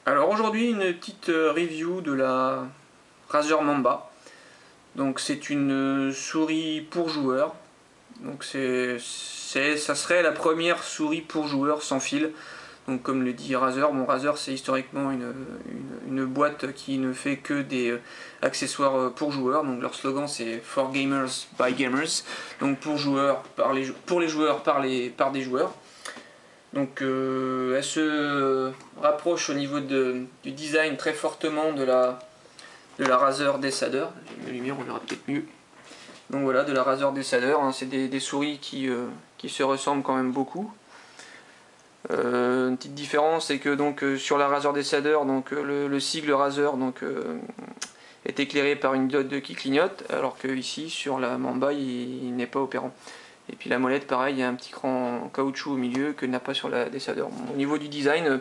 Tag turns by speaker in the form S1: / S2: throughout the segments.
S1: Alors aujourd'hui une petite review de la Razer Mamba. Donc c'est une souris pour joueurs. Donc ça serait la première souris pour joueurs sans fil. Donc comme le dit Razer, bon Razer c'est historiquement une boîte qui ne fait que des accessoires pour joueurs. Donc leur slogan c'est For Gamers by Gamers. Donc pour joueurs, pour les joueurs par des joueurs. Donc elle se rapproche au niveau du design très fortement de la Razer Decider. J'ai mis la lumière, on verra peut-être mieux. Donc voilà, de la Razer Decider, hein, c'est des souris qui se ressemblent quand même beaucoup. Une petite différence, c'est que donc sur la Razer Decider, donc le sigle Razer est éclairé par une diode qui clignote, alors que ici sur la Mamba il n'est pas opérant. Et puis la molette, pareil, il y a un petit cran en caoutchouc au milieu que n'a pas sur la Decider. Bon, au niveau du design,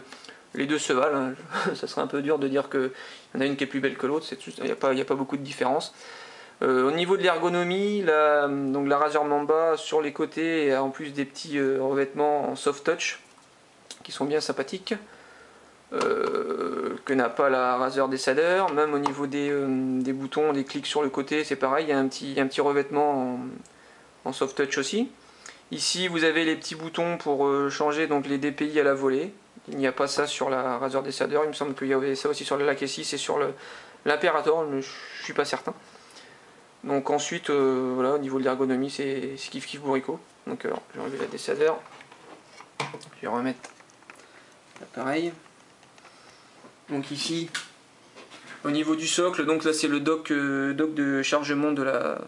S1: les deux se valent. Hein. Ça serait un peu dur de dire qu'il y en a une qui est plus belle que l'autre. Il n'y a pas beaucoup de différence. Au niveau de l'ergonomie, donc la Razer Mamba sur les côtés a en plus des petits revêtements en soft touch qui sont bien sympathiques. Que n'a pas la Razer Decider. Même au niveau des boutons, des clics sur le côté, c'est pareil. Il y a un petit revêtement en soft touch aussi. Ici vous avez les petits boutons pour changer donc les DPI à la volée. Il n'y a pas ça sur la Razer Decider, il me semble qu'il y avait ça aussi sur le l'Ak6 et sur l'Imperator, mais je suis pas certain. Donc ensuite, voilà, au niveau de l'ergonomie, c'est kiff kiff bourricot. Donc alors, je vais enlever la Decider, je vais remettre l'appareil. Donc ici, au niveau du socle, donc là c'est le dock de chargement de la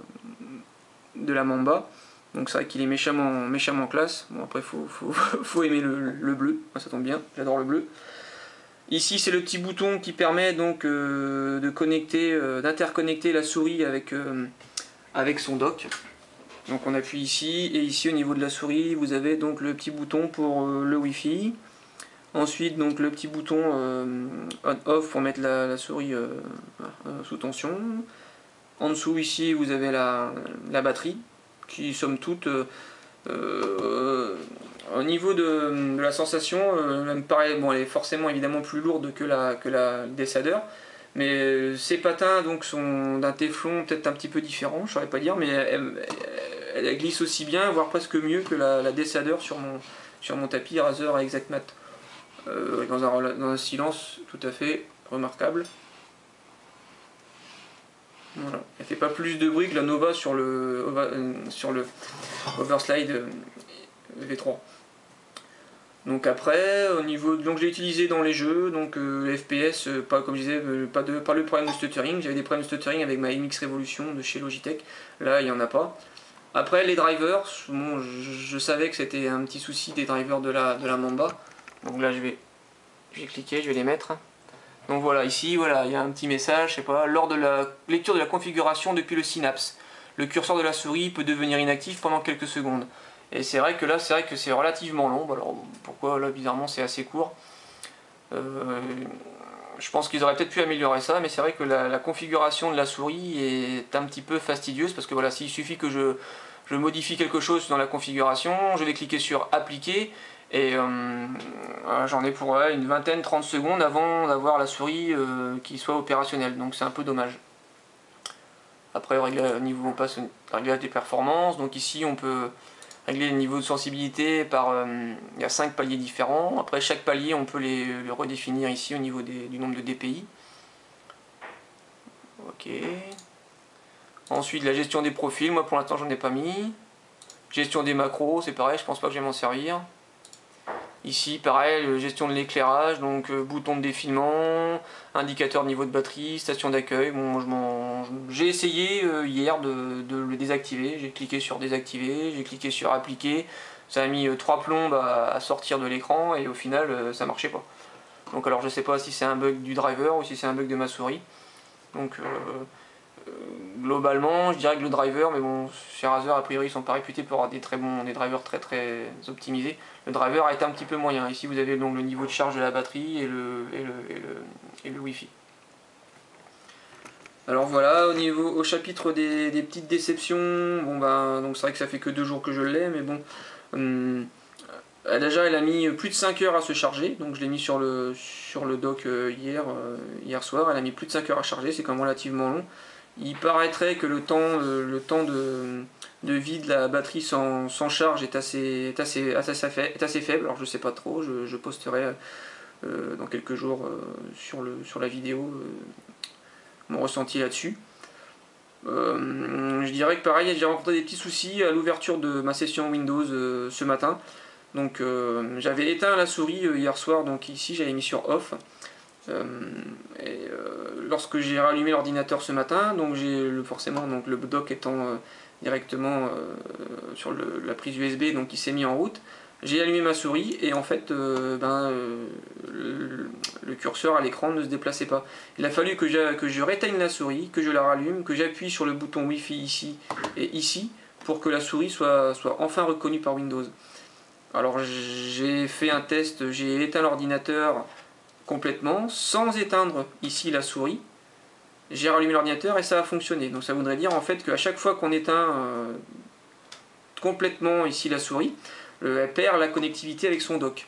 S1: Mamba. Donc c'est vrai qu'il est méchamment classe. Bon après faut aimer le bleu, ça tombe bien, j'adore le bleu. Ici c'est le petit bouton qui permet donc d'interconnecter la souris avec son dock. Donc on appuie ici, et ici au niveau de la souris vous avez donc le petit bouton pour le Wi-Fi. Ensuite donc le petit bouton on-off pour mettre la souris sous tension. En dessous ici vous avez la batterie qui somme toute au niveau de la sensation elle me paraît, bon elle est forcément évidemment plus lourde que la Decider, mais ses patins donc sont d'un téflon peut-être un petit peu différent, je saurais pas dire, mais elle glisse aussi bien, voire presque mieux que la Decider sur mon tapis Razer Exact Mat, dans un silence tout à fait remarquable. Voilà. Elle fait pas plus de bruit que la Nova sur le Overslide V3. Donc après, au niveau donc j'ai utilisé dans les jeux, donc FPS, pas comme je disais, pas le problème de stuttering. J'avais des problèmes de stuttering avec ma MX Revolution de chez Logitech. Là, il n'y en a pas. Après, les drivers, bon, je savais que c'était un petit souci des drivers de la Mamba. Donc là, je vais cliquer, je vais les mettre. Donc voilà, ici, voilà, il y a un petit message, je sais pas, lors de la lecture de la configuration depuis le Synapse, le curseur de la souris peut devenir inactif pendant quelques secondes. Et c'est vrai que là, c'est vrai que c'est relativement long. Alors pourquoi là, bizarrement, c'est assez court. Je pense qu'ils auraient peut-être pu améliorer ça, mais c'est vrai que la configuration de la souris est un petit peu fastidieuse, parce que voilà, s'il suffit que je modifie quelque chose dans la configuration, je vais cliquer sur appliquer, et j'en ai pour une vingtaine, 30 secondes avant d'avoir la souris qui soit opérationnelle, donc c'est un peu dommage. Après, au niveau, on passe au réglage des performances, donc ici on peut régler le niveau de sensibilité par... il y a 5 paliers différents, après chaque palier on peut les redéfinir ici au niveau du nombre de DPI. Ok. Ensuite la gestion des profils, moi pour l'instant j'en ai pas mis. Gestion des macros, c'est pareil, je pense pas que je vais m'en servir. Ici, pareil, gestion de l'éclairage, donc bouton de défilement, indicateur de niveau de batterie, station d'accueil. Bon, j'ai essayé hier de le désactiver. J'ai cliqué sur désactiver, j'ai cliqué sur appliquer. Ça a mis 3 plombes à sortir de l'écran et au final, ça marchait pas. Donc alors je sais pas si c'est un bug du driver ou si c'est un bug de ma souris. Donc globalement, je dirais que le driver, mais bon, chez Razer, a priori, ils sont pas réputés pour avoir des drivers très optimisés. Le driver est un petit peu moyen. Ici, vous avez donc le niveau de charge de la batterie et le Wi-Fi. Alors voilà, au chapitre des petites déceptions, bon ben, donc c'est vrai que ça fait que 2 jours que je l'ai, mais bon, Déjà elle a mis plus de 5 heures à se charger, donc je l'ai mis sur le dock hier soir, elle a mis plus de 5 heures à charger, c'est quand même relativement long. Il paraîtrait que le temps de vie de la batterie sans charge est assez faible, alors je sais pas trop, je posterai dans quelques jours sur la vidéo mon ressenti là-dessus. Je dirais que pareil, j'ai rencontré des petits soucis à l'ouverture de ma session Windows ce matin. Donc j'avais éteint la souris hier soir, donc ici j'avais mis sur off. Lorsque j'ai rallumé l'ordinateur ce matin, donc forcément donc le dock étant directement sur la prise USB, donc il s'est mis en route. J'ai allumé ma souris et en fait le curseur à l'écran ne se déplaçait pas. Il a fallu que je réteigne la souris, que je la rallume, que j'appuie sur le bouton Wi-Fi ici et ici pour que la souris soit enfin reconnue par Windows. Alors j'ai fait un test, j'ai éteint l'ordinateur complètement sans éteindre ici la souris. J'ai rallumé l'ordinateur et ça a fonctionné. Donc ça voudrait dire en fait qu'à chaque fois qu'on éteint complètement ici la souris, elle perd la connectivité avec son dock.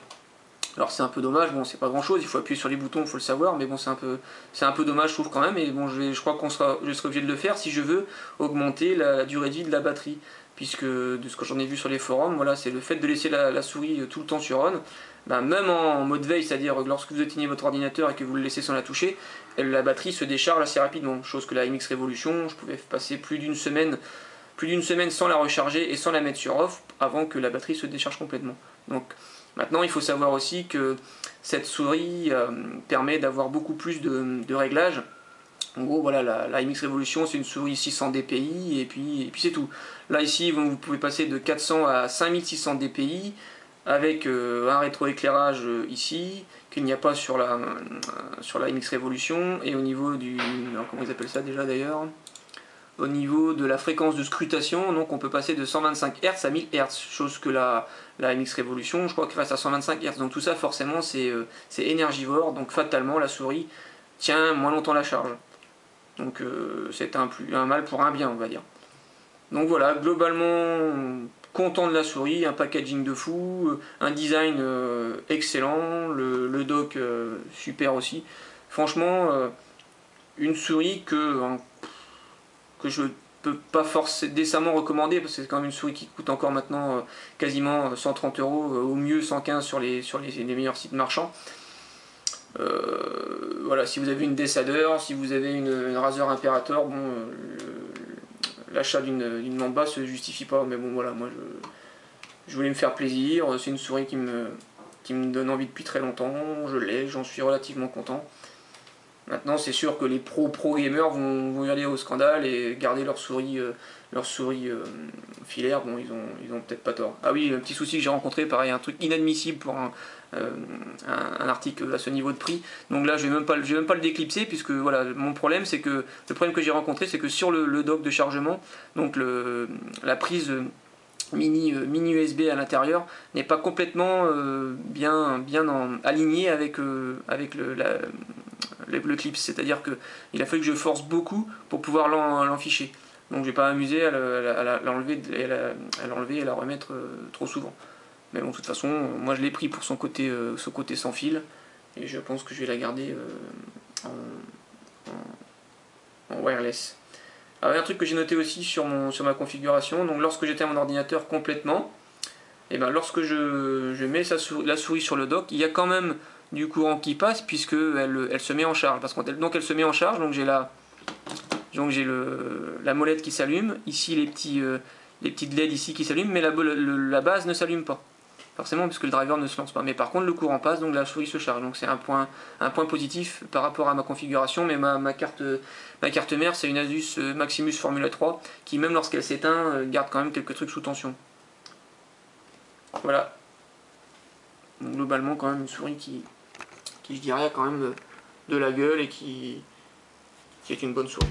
S1: Alors c'est un peu dommage, bon c'est pas grand chose, il faut appuyer sur les boutons, il faut le savoir, mais bon c'est un peu dommage je trouve quand même, et bon je crois je serai obligé de le faire si je veux augmenter la durée de vie de la batterie, puisque de ce que j'en ai vu sur les forums, voilà, c'est le fait de laisser la souris tout le temps sur on, ben, même en mode veille, c'est-à-dire lorsque vous éteignez votre ordinateur et que vous le laissez sans la toucher, la batterie se décharge assez rapidement, chose que la MX Revolution, je pouvais passer plus d'une semaine sans la recharger et sans la mettre sur off avant que la batterie se décharge complètement. Donc maintenant il faut savoir aussi que cette souris permet d'avoir beaucoup plus de réglages. En gros voilà, la MX Revolution c'est une souris 600 dpi et puis c'est tout. Là ici vous pouvez passer de 400 à 5600 dpi avec un rétroéclairage ici qu'il n'y a pas sur la MX Revolution, et au niveau du... alors, comment ils appellent ça déjà d'ailleurs, au niveau de la fréquence de scrutation, donc on peut passer de 125 Hz à 1000 Hz, chose que la MX Revolution, je crois qu'il reste à 125 Hz. Donc tout ça forcément c'est énergivore, donc fatalement la souris tient moins longtemps la charge. Donc c'est un mal pour un bien on va dire. Donc voilà, globalement content de la souris, un packaging de fou, un design excellent, le dock super aussi. Franchement une souris que je peux pas forcément décemment recommander, parce que c'est quand même une souris qui coûte encore maintenant quasiment 130 €, au mieux 115 sur les meilleurs sites marchands. Voilà, si vous avez une Desader, si vous avez une Razer Imperator, bon, l'achat d'une Mamba se justifie pas, mais bon voilà, moi je voulais me faire plaisir, c'est une souris qui me donne envie depuis très longtemps, je l'ai, j'en suis relativement content. Maintenant, c'est sûr que les pro gamers vont y aller au scandale et garder leur souris filaire. Bon, ils ont peut-être pas tort. Ah oui, un petit souci que j'ai rencontré, pareil, un truc inadmissible pour un article à ce niveau de prix. Donc là, je vais même pas le déclipser, puisque voilà, le problème que j'ai rencontré, c'est que sur le dock de chargement, donc la prise mini USB à l'intérieur n'est pas complètement bien alignée avec le clip, c'est-à-dire qu'il a fallu que je force beaucoup pour pouvoir l'enficher. Donc je vais pas m'amuser à l'enlever et la remettre trop souvent. Mais bon, de toute façon, moi je l'ai pris pour son côté sans fil, et je pense que je vais la garder en wireless. Alors, un truc que j'ai noté aussi sur ma configuration, donc lorsque j'éteins mon ordinateur complètement, et ben lorsque je mets la souris sur le dock, il y a quand même du courant qui passe, puisque elle se met en charge. Donc elle se met en charge, donc j'ai la molette qui s'allume, ici les petites LED ici qui s'allument, mais la base ne s'allume pas. Forcément, puisque le driver ne se lance pas. Mais par contre, le courant passe, donc la souris se charge. Donc c'est un point positif par rapport à ma configuration. Mais ma carte mère, c'est une Asus Maximus Formula 3, qui même lorsqu'elle s'éteint, garde quand même quelques trucs sous tension. Voilà. Donc, globalement, quand même une souris qui je dirais a quand même de la gueule, et qui est une bonne souris.